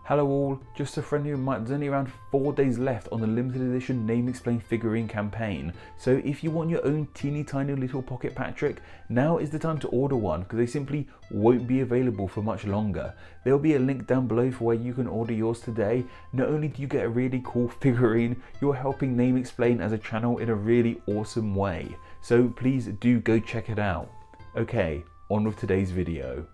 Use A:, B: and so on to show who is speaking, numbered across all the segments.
A: Hello all, just a friendly reminder, there's only around 4 days left on the limited edition Name Explain figurine campaign, so if you want your own teeny tiny little pocket Patrick, now is the time to order one because they simply won't be available for much longer. There will be a link down below for where you can order yours today. Not only do you get a really cool figurine, you're helping Name Explain as a channel in a really awesome way, so please do go check it out. Okay, on with today's video.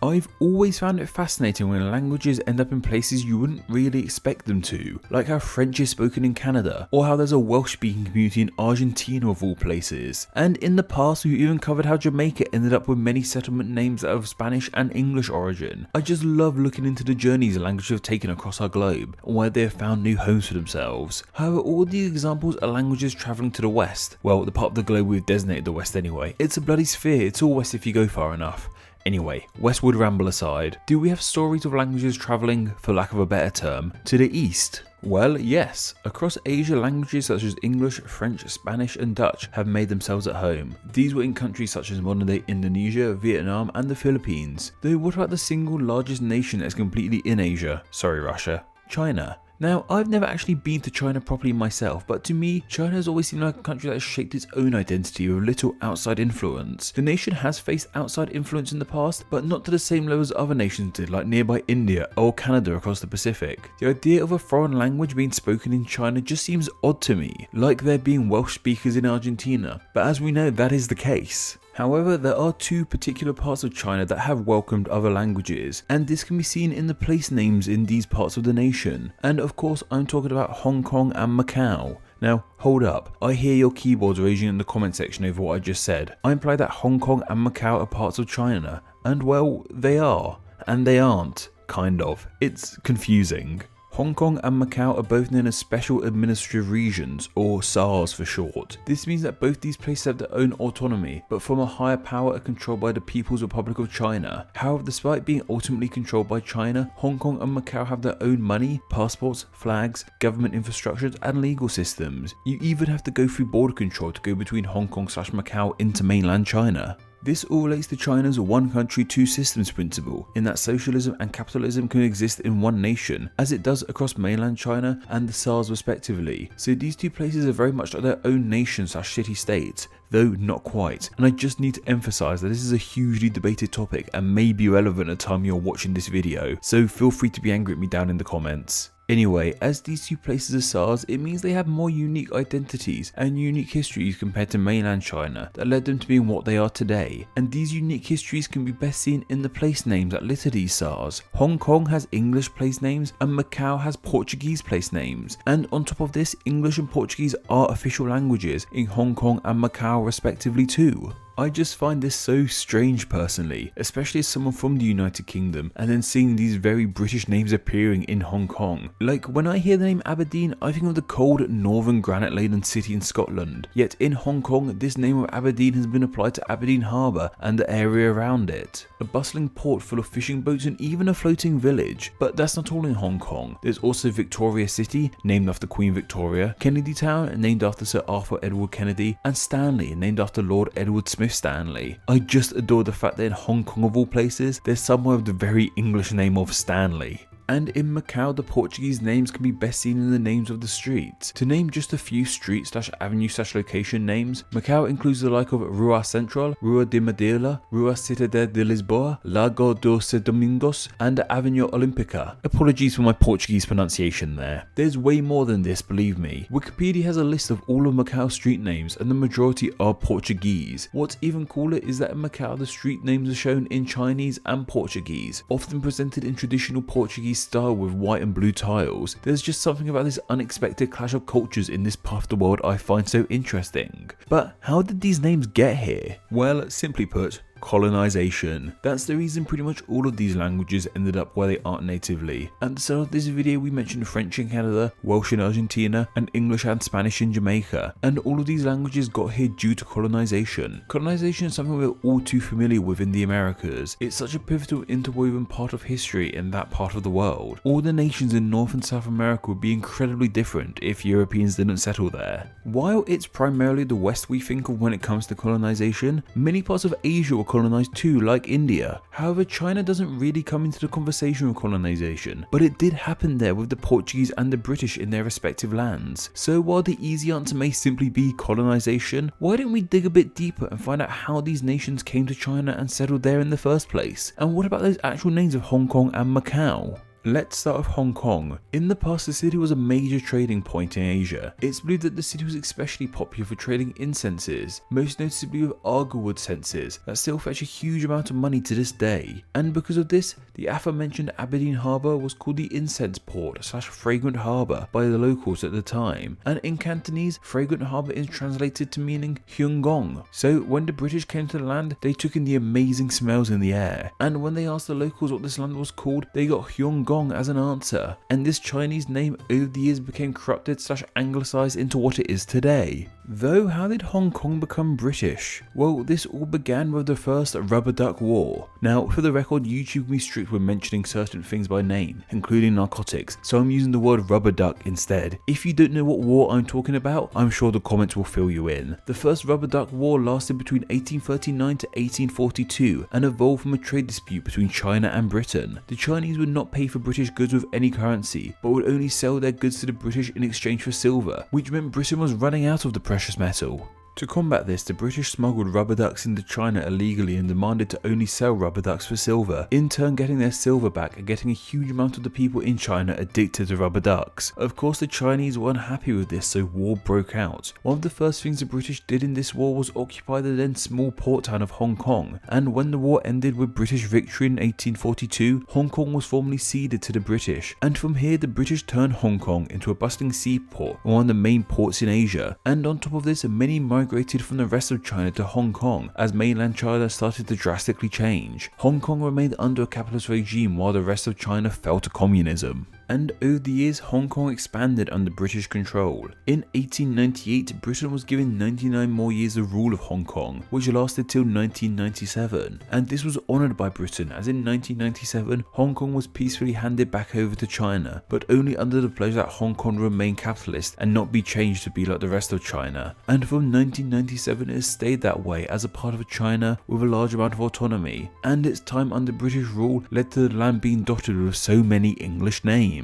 A: I've always found it fascinating when languages end up in places you wouldn't really expect them to, like how French is spoken in Canada, or how there's a Welsh speaking community in Argentina of all places. And in the past we've even covered how Jamaica ended up with many settlement names that are of Spanish and English origin. I just love looking into the journeys languages have taken across our globe, and where they have found new homes for themselves. However, all these examples are languages travelling to the west. Well, the part of the globe we've designated the west anyway. It's a bloody sphere, it's all west if you go far enough. Anyway, Westwood ramble aside, do we have stories of languages travelling, for lack of a better term, to the east? Well, yes. Across Asia, languages such as English, French, Spanish and Dutch have made themselves at home. These were in countries such as modern-day Indonesia, Vietnam and the Philippines. Though what about the single largest nation that's completely in Asia? Sorry Russia. China. Now, I've never actually been to China properly myself, but to me, China has always seemed like a country that has shaped its own identity with little outside influence. The nation has faced outside influence in the past, but not to the same level as other nations did, like nearby India or Canada across the Pacific. The idea of a foreign language being spoken in China just seems odd to me, like there being Welsh speakers in Argentina, but as we know, that is the case. However, there are two particular parts of China that have welcomed other languages, and this can be seen in the place names in these parts of the nation. And of course, I'm talking about Hong Kong and Macau. Now, hold up, I hear your keyboards raging in the comment section over what I just said. I imply that Hong Kong and Macau are parts of China, and well, they are, and they aren't, kind of. It's confusing. Hong Kong and Macau are both known as Special Administrative Regions, or SARs for short. This means that both these places have their own autonomy, but from a higher power are controlled by the People's Republic of China. However, despite being ultimately controlled by China, Hong Kong and Macau have their own money, passports, flags, government infrastructures and legal systems. You even have to go through border control to go between Hong Kong/Macau into mainland China. This all relates to China's one country, two systems principle, in that socialism and capitalism can exist in one nation, as it does across mainland China and the SARS respectively. So these two places are very much like their own nation/city states, though not quite. And I just need to emphasize that this is a hugely debated topic and may be relevant at the time you're watching this video, so feel free to be angry at me down in the comments. Anyway, as these two places are SARs, it means they have more unique identities and unique histories compared to mainland China that led them to being what they are today. And these unique histories can be best seen in the place names that litter these SARs. Hong Kong has English place names and Macau has Portuguese place names. And on top of this, English and Portuguese are official languages in Hong Kong and Macau respectively too. I just find this so strange personally, especially as someone from the United Kingdom and then seeing these very British names appearing in Hong Kong. Like when I hear the name Aberdeen, I think of the cold northern granite laden city in Scotland. Yet in Hong Kong, this name of Aberdeen has been applied to Aberdeen Harbour and the area around it. A bustling port full of fishing boats and even a floating village. But that's not all in Hong Kong. There's also Victoria City, named after Queen Victoria, Kennedy Town, named after Sir Arthur Edward Kennedy, and Stanley, named after Lord Edward Smith Stanley. I just adore the fact that in Hong Kong of all places, there's somewhere with the very English name of Stanley. And in Macau, the Portuguese names can be best seen in the names of the streets. To name just a few street/avenue/location names, Macau includes the like of Rua Central, Rua de Madeira, Rua Cidade de Lisboa, Lago dos Domingos, and Avenue Olímpica. Apologies for my Portuguese pronunciation there. There's way more than this, believe me. Wikipedia has a list of all of Macau's street names, and the majority are Portuguese. What's even cooler is that in Macau, the street names are shown in Chinese and Portuguese, often presented in traditional Portuguese style with white and blue tiles. There's just something about this unexpected clash of cultures in this part of the world I find so interesting. But how did these names get here? Well, simply put, colonization. That's the reason pretty much all of these languages ended up where they aren't natively. At the start of this video we mentioned French in Canada, Welsh in Argentina, and English and Spanish in Jamaica, and all of these languages got here due to colonization. Colonization is something we're all too familiar with in the Americas. It's such a pivotal interwoven part of history in that part of the world. All the nations in North and South America would be incredibly different if Europeans didn't settle there. While it's primarily the West we think of when it comes to colonization, many parts of Asia were were colonized too, like India. However, China doesn't really come into the conversation with colonization, but it did happen there with the Portuguese and the British in their respective lands. So while the easy answer may simply be colonization, why don't we dig a bit deeper and find out how these nations came to China and settled there in the first place? And what about those actual names of Hong Kong and Macau? Let's start with Hong Kong. In the past, the city was a major trading point in Asia. It's believed that the city was especially popular for trading incenses, most noticeably with argylwood censers that still fetch a huge amount of money to this day. And because of this, the aforementioned Aberdeen Harbour was called the Incense Port / Fragrant Harbour by the locals at the time. And in Cantonese, Fragrant Harbour is translated to meaning Hyung Gong. So when the British came to the land, they took in the amazing smells in the air. And when they asked the locals what this land was called, they got Hyung Gong as an answer, and this Chinese name over the years became corrupted / anglicized into what it is today. Though, how did Hong Kong become British? Well, this all began with the first Rubber Duck War. Now, for the record, YouTube can be strict when mentioning certain things by name, including narcotics, so I'm using the word rubber duck instead. If you don't know what war I'm talking about, I'm sure the comments will fill you in. The first Rubber Duck War lasted between 1839 to 1842 and evolved from a trade dispute between China and Britain. The Chinese would not pay for British goods with any currency, but would only sell their goods to the British in exchange for silver, which meant Britain was running out of the precious metal. To combat this, the British smuggled rubber ducks into China illegally and demanded to only sell rubber ducks for silver, in turn getting their silver back and getting a huge amount of the people in China addicted to rubber ducks. Of course, the Chinese were unhappy with this, so war broke out. One of the first things the British did in this war was occupy the then small port town of Hong Kong, and when the war ended with British victory in 1842, Hong Kong was formally ceded to the British, and from here the British turned Hong Kong into a bustling seaport, one of the main ports in Asia. And on top of this, many migrated from the rest of China to Hong Kong as mainland China started to drastically change. Hong Kong remained under a capitalist regime while the rest of China fell to communism. And over the years, Hong Kong expanded under British control. In 1898, Britain was given 99 more years of rule of Hong Kong, which lasted till 1997, and this was honoured by Britain, as in 1997, Hong Kong was peacefully handed back over to China, but only under the pledge that Hong Kong remain capitalist and not be changed to be like the rest of China. And from 1997, it has stayed that way as a part of China with a large amount of autonomy, and its time under British rule led to the land being dotted with so many English names.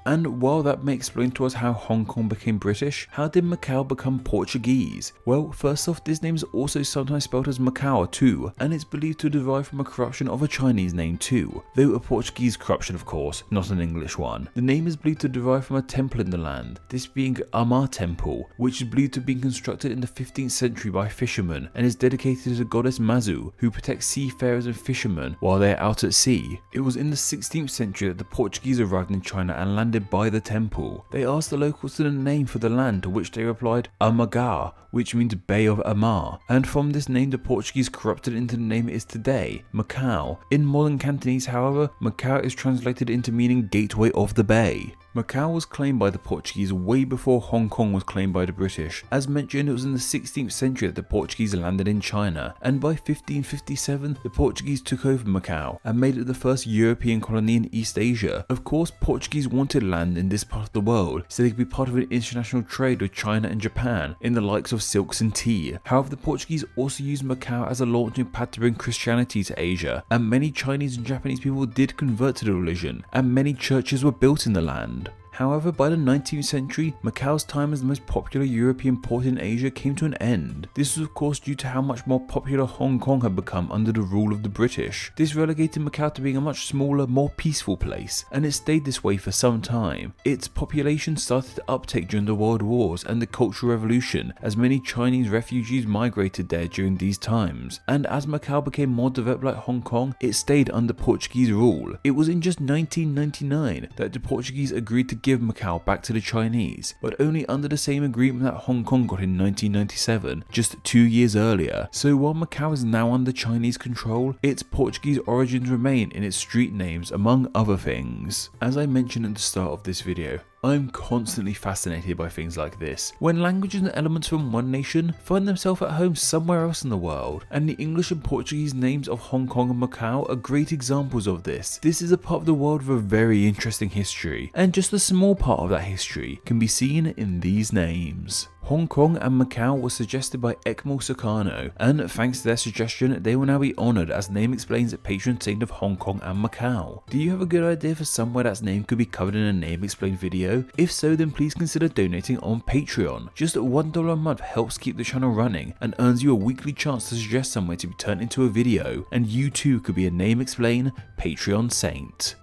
A: And while that may explain to us how Hong Kong became British, how did Macau become Portuguese? Well, first off, this name is also sometimes spelled as Macau too, and it's believed to derive from a corruption of a Chinese name too, though a Portuguese corruption of course, not an English one. The name is believed to derive from a temple in the land, this being Amar Temple, which is believed to have been constructed in the 15th century by fishermen and is dedicated to the goddess Mazu, who protects seafarers and fishermen while they are out at sea. It was in the 16th century that the Portuguese arrived in China and landed by the temple. They asked the locals for the name for the land, to which they replied Amagar, which means Bay of Amar, and from this name the Portuguese corrupted into the name it is today, Macau. In modern Cantonese, however, Macau is translated into meaning gateway of the bay. Macau was claimed by the Portuguese way before Hong Kong was claimed by the British. As mentioned, it was in the 16th century that the Portuguese landed in China, and by 1557 the Portuguese took over Macau and made it the first European colony in East Asia. Of course, Portuguese wanted land in this part of the world so they could be part of an international trade with China and Japan in the likes of silks and tea. However, the Portuguese also used Macau as a launching pad to bring Christianity to Asia, and many Chinese and Japanese people did convert to the religion, and many churches were built in the land. However, by the 19th century, Macau's time as the most popular European port in Asia came to an end. This was of course due to how much more popular Hong Kong had become under the rule of the British. This relegated Macau to being a much smaller, more peaceful place, and it stayed this way for some time. Its population started to uptake during the World Wars and the Cultural Revolution, as many Chinese refugees migrated there during these times. And as Macau became more developed like Hong Kong, it stayed under Portuguese rule. It was in just 1999 that the Portuguese agreed to give Macau back to the Chinese, but only under the same agreement that Hong Kong got in 1997, just 2 years earlier. So while Macau is now under Chinese control, its Portuguese origins remain in its street names, among other things. As I mentioned at the start of this video, I'm constantly fascinated by things like this, when languages and elements from one nation find themselves at home somewhere else in the world, and the English and Portuguese names of Hong Kong and Macau are great examples of this. This is a part of the world with a very interesting history, and just a small part of that history can be seen in these names. Hong Kong and Macau was suggested by Ekmal Sukarno, and thanks to their suggestion, they will now be honoured as Name Explain's patron saint of Hong Kong and Macau. Do you have a good idea for somewhere that's name could be covered in a Name Explain video? If so, then please consider donating on Patreon. Just $1 a month helps keep the channel running and earns you a weekly chance to suggest somewhere to be turned into a video, and you too could be a Name Explain Patreon saint.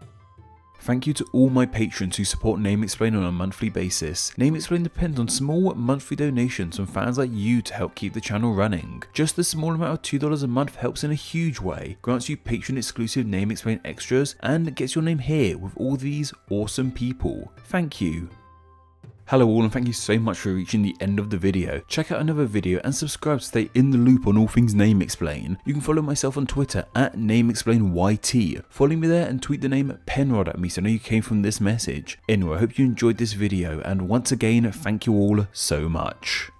A: Thank you to all my patrons who support Name Explain on a monthly basis. Name Explain depends on small monthly donations from fans like you to help keep the channel running. Just a small amount of $2 a month helps in a huge way, grants you patron exclusive Name Explain extras, and gets your name here with all these awesome people. Thank you. Hello all, and thank you so much for reaching the end of the video. Check out another video and subscribe to stay in the loop on all things Name Explain. You can follow myself on Twitter at NameExplainYT. Follow me there and tweet the name Penrod at me so I know you came from this message. Anyway, I hope you enjoyed this video, and once again, thank you all so much.